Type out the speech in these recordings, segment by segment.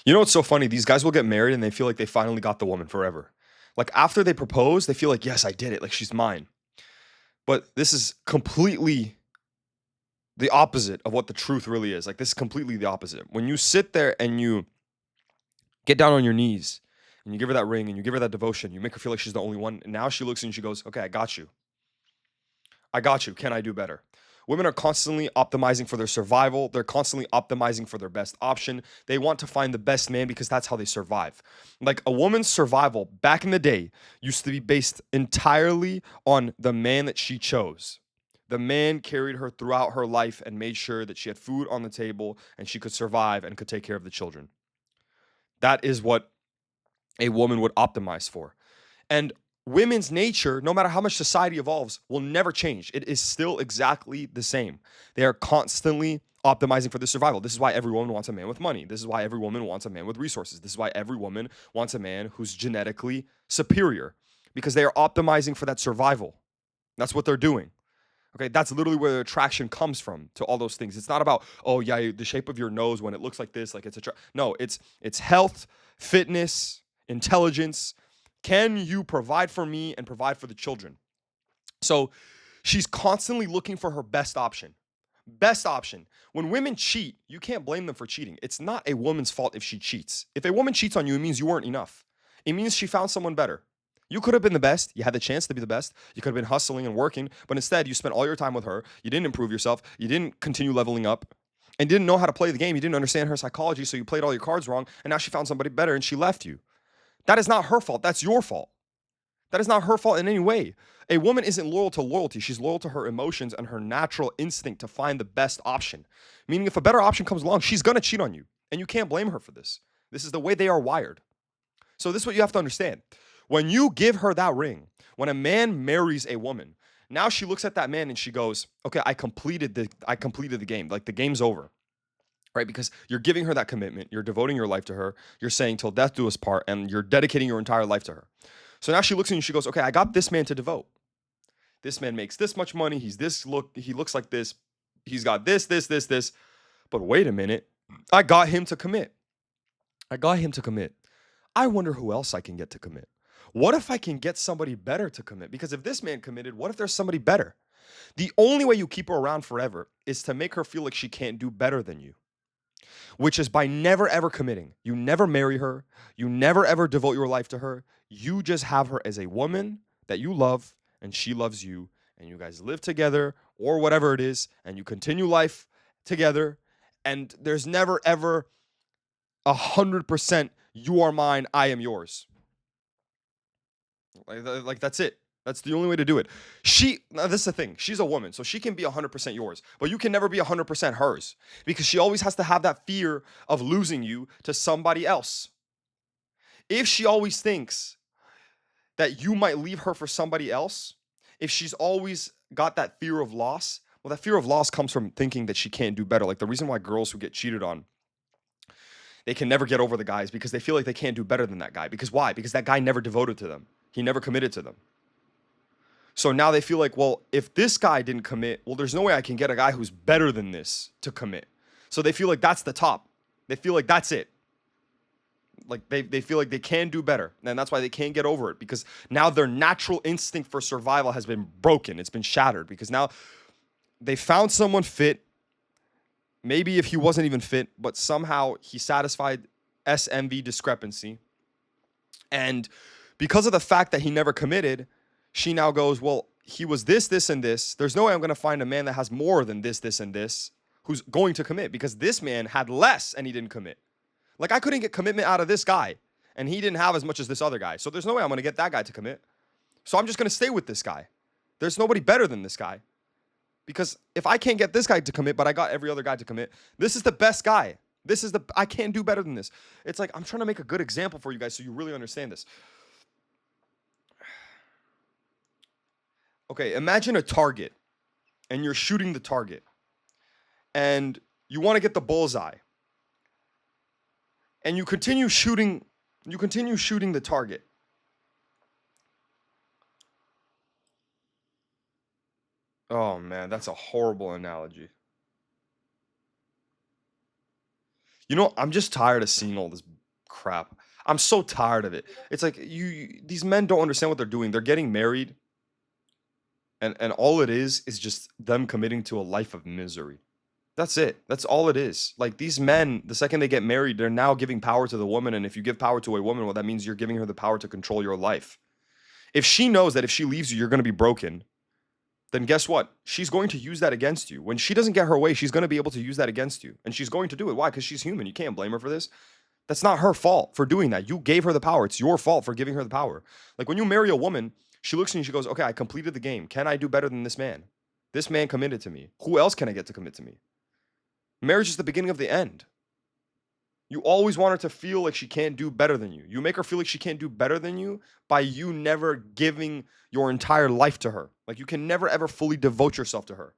You know what's so funny? These guys will get married and they feel like they finally got the woman forever. Like after they propose, they feel like, yes, I did it. Like she's mine. But this is completely the opposite of what the truth really is. Like this is completely the opposite. When you sit there and you get down on your knees and you give her that ring and you give her that devotion, you make her feel like she's the only one. And now she looks and she goes, okay, I got you. I got you. Can I do better? Women are constantly optimizing for their survival. They're constantly optimizing for their best option. They want to find the best man because that's how they survive. Like a woman's survival back in the day used to be based entirely on the man that she chose. The man carried her throughout her life and made sure that she had food on the table and she could survive and could take care of the children. That is what a woman would optimize for. And women's nature, no matter how much society evolves, will never change. It is still exactly the same. They are constantly optimizing for their survival. This is why every woman wants a man with money. This is why every woman wants a man with resources. This is why every woman wants a man who's genetically superior because they are optimizing for that survival. That's what they're doing. Okay, that's literally where the attraction comes from to all those things. It's not about, oh yeah, the shape of your nose when it looks like this, like no, it's health, fitness, intelligence. Can you provide for me and provide for the children? So she's constantly looking for her best option. Best option. When women cheat, you can't blame them for cheating. It's not a woman's fault if she cheats. If a woman cheats on you, it means you weren't enough. It means she found someone better. You could have been the best. You had the chance to be the best. You could have been hustling and working, but instead you spent all your time with her. You didn't improve yourself. You didn't continue leveling up and didn't know how to play the game. You didn't understand her psychology, so you played all your cards wrong, and now she found somebody better and she left you. That is not her fault. That's your fault. That is not her fault in any way. A woman isn't loyal to loyalty. She's loyal to her emotions and her natural instinct to find the best option. Meaning, if a better option comes along, she's going to cheat on you. And you can't blame her for this. This is the way they are wired. So, this is what you have to understand. When you give her that ring, when a man marries a woman, now she looks at that man and she goes, okay, I completed the game. Like the game's over. Right? Because you're giving her that commitment, you're devoting your life to her, you're saying till death do us part, and you're dedicating your entire life to her. So now she looks at you and she goes, okay, I got this man to devote. This man makes this much money, he looks like this, he's got this. But wait a minute, I got him to commit. I got him to commit. I wonder who else I can get to commit. What if I can get somebody better to commit? Because if this man committed, what if there's somebody better? The only way you keep her around forever is to make her feel like she can't do better than you, which is by never ever committing. You never marry her. You never ever devote your life to her. You just have her as a woman that you love and she loves you, and you guys live together or whatever it is, and you continue life together. And there's never ever 100% you are mine, I am yours. Like that's it. That's the only way to do it. Now this is the thing. She's a woman, so she can be 100% yours, but you can never be 100% hers because she always has to have that fear of losing you to somebody else. If she always thinks that you might leave her for somebody else, if she's always got that fear of loss, well, that fear of loss comes from thinking that she can't do better. Like the reason why girls who get cheated on, they can never get over the guys because they feel like they can't do better than that guy. Because why? Because that guy never devoted to them. He never committed to them. So now they feel like, well, if this guy didn't commit, well, there's no way I can get a guy who's better than this to commit. So they feel like that's the top. They feel like that's it. Like they feel like they can do better. And that's why they can't get over it, because now their natural instinct for survival has been broken. It's been shattered because now they found someone fit. Maybe if he wasn't even fit, but somehow he satisfied SMV discrepancy. And because of the fact that he never committed, she now goes, well, he was this, and this. There's no way I'm going to find a man that has more than this, and this, who's going to commit, because this man had less and he didn't commit. Like I couldn't get commitment out of this guy, and he didn't have as much as this other guy. So there's no way I'm going to get that guy to commit. So I'm just going to stay with this guy. There's nobody better than this guy. Because if I can't get this guy to commit, but I got every other guy to commit, this is the best guy. I can't do better than this. It's like, I'm trying to make a good example for you guys so you really understand this. Okay, imagine a target, and you're shooting the target, and you want to get the bullseye, and you continue shooting the target. Oh man, that's a horrible analogy. You know, I'm just tired of seeing all this crap. I'm so tired of it. It's like these men don't understand what they're doing. They're getting married, and all it is just them committing to a life of misery. That's it. That's all it is. Like these men, the second they get married, they're now giving power to the woman. And if you give power to a woman, well, that means you're giving her the power to control your life. If she knows that if she leaves you, you're going to be broken, then guess what? She's going to use that against you. When she doesn't get her way, she's going to be able to use that against you. And she's going to do it. Why? Because she's human. You can't blame her for this. That's not her fault for doing that. You gave her the power. It's your fault for giving her the power. Like when you marry a woman, she looks at you and she goes, okay, I completed the game. Can I do better than this man? This man committed to me. Who else can I get to commit to me? Marriage is the beginning of the end. You always want her to feel like she can't do better than you. You make her feel like she can't do better than you by you never giving your entire life to her. Like you can never ever fully devote yourself to her.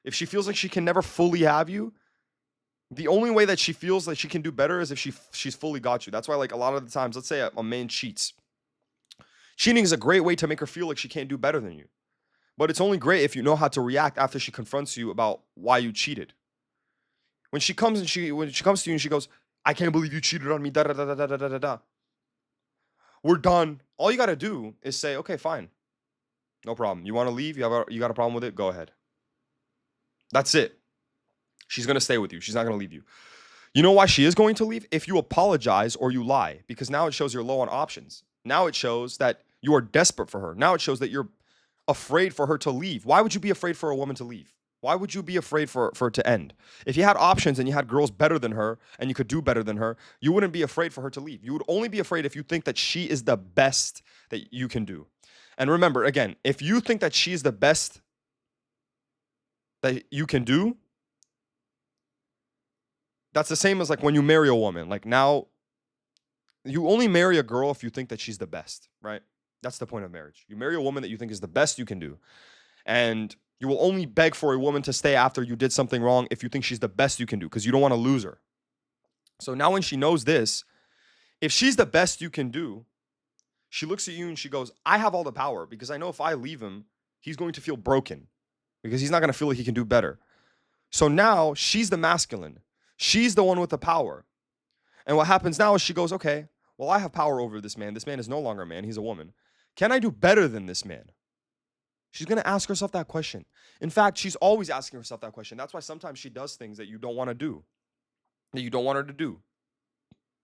If she feels like she can never fully have you, the only way that she feels like she can do better is if she's fully got you. That's why like a lot of the times, let's say a man cheats. Cheating is a great way to make her feel like she can't do better than you. But it's only great if you know how to react after she confronts you about why you cheated. When she comes to you and she goes, I can't believe you cheated on me, da da da da da da da da. We're done. All you gotta do is say, okay, fine. No problem. You want to leave? You got a problem with it? Go ahead. That's it. She's gonna stay with you. She's not gonna leave you. You know why she is going to leave? If you apologize or you lie, because now it shows you're low on options. Now it shows that you are desperate for her. Now it shows that you're afraid for her to leave. Why would you be afraid for a woman to leave? Why would you be afraid for it to end? If you had options and you had girls better than her and you could do better than her, you wouldn't be afraid for her to leave. You would only be afraid if you think that she is the best that you can do. And remember, again, if you think that she's the best that you can do, that's the same as like when you marry a woman. Like now, you only marry a girl if you think that she's the best, right? That's the point of marriage. You marry a woman that you think is the best you can do. And you will only beg for a woman to stay after you did something wrong if you think she's the best you can do because you don't want to lose her. So now when she knows this, if she's the best you can do, she looks at you and she goes, I have all the power because I know if I leave him, he's going to feel broken because he's not going to feel like he can do better. So now she's the masculine. She's the one with the power. And what happens now is she goes, okay, well, I have power over this man. This man is no longer a man. He's a woman. Can I do better than this man? She's going to ask herself that question. In fact, she's always asking herself that question. That's why sometimes she does things that you don't want to do, that you don't want her to do.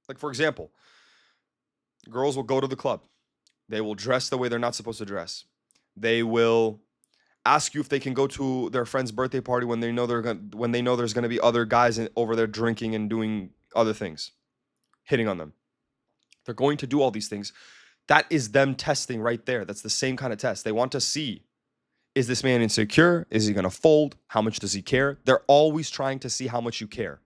Like, for example, girls will go to the club. They will dress the way they're not supposed to dress. They will ask you if they can go to their friend's birthday party when they know there's going to be other guys over there drinking and doing other things, hitting on them. They're going to do all these things. That is them testing right there. That's the same kind of test. They want to see, is this man insecure? Is he going to fold? How much does he care? They're always trying to see how much you care.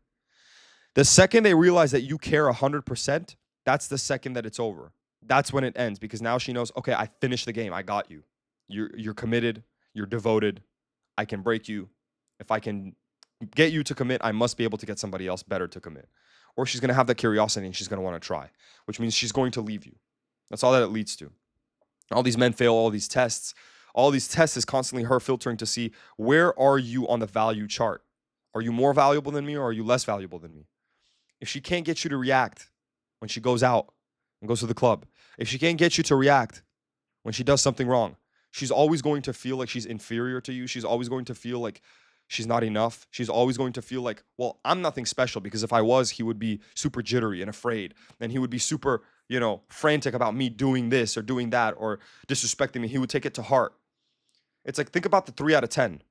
The second they realize that you care 100%, that's the second that it's over. That's when it ends because now she knows, okay, I finished the game. I got you. You're committed. You're devoted. I can break you. If I can get you to commit, I must be able to get somebody else better to commit. Or she's going to have that curiosity and she's going to want to try, which means she's going to leave you. That's all that it leads to. All these men fail all these tests. All these tests is constantly her filtering to see where are you on the value chart. Are you more valuable than me or are you less valuable than me? If she can't get you to react when she goes out and goes to the club, if she can't get you to react when she does something wrong, she's always going to feel like she's inferior to you. She's always going to feel like she's not enough. She's always going to feel like, well, I'm nothing special because if I was, he would be super jittery and afraid. And he would be super, frantic about me doing this or doing that or disrespecting me. He would take it to heart. It's like, think about the 3 out of 10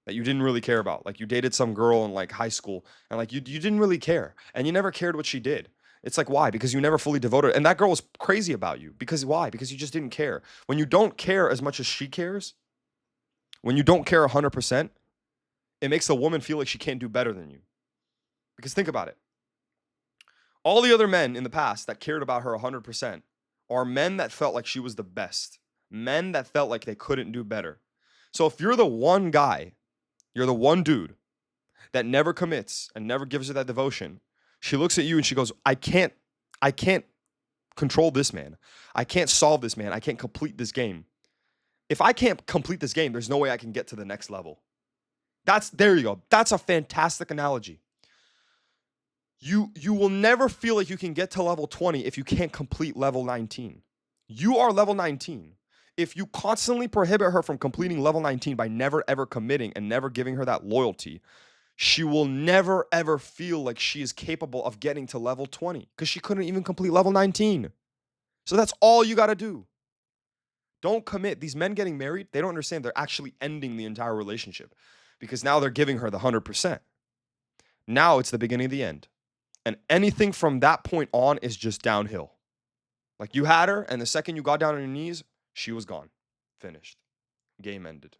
that you didn't really care about. Like you dated some girl in like high school and like you didn't really care and you never cared what she did. It's like, why? Because you never fully devoted. And that girl was crazy about you. Because why? Because you just didn't care. When you don't care as much as she cares, when you don't care 100%, it makes a woman feel like she can't do better than you. Because think about it. All the other men in the past that cared about her 100% are men that felt like she was the best. Men that felt like they couldn't do better. So if you're the one guy, you're the one dude that never commits and never gives her that devotion, she looks at you and she goes, I can't control this man. I can't solve this man. I can't complete this game. If I can't complete this game, there's no way I can get to the next level. There you go. That's a fantastic analogy. You will never feel like you can get to level 20 if you can't complete level 19. You are level 19. If you constantly prohibit her from completing level 19 by never ever committing and never giving her that loyalty, she will never ever feel like she is capable of getting to level 20 because she couldn't even complete level 19. So that's all you got to do. Don't commit. These men getting married, they don't understand they're actually ending the entire relationship because now they're giving her the 100%. Now it's the beginning of the end. And anything from that point on is just downhill. Like you had her, and the second you got down on your knees, she was gone. Finished. Game ended.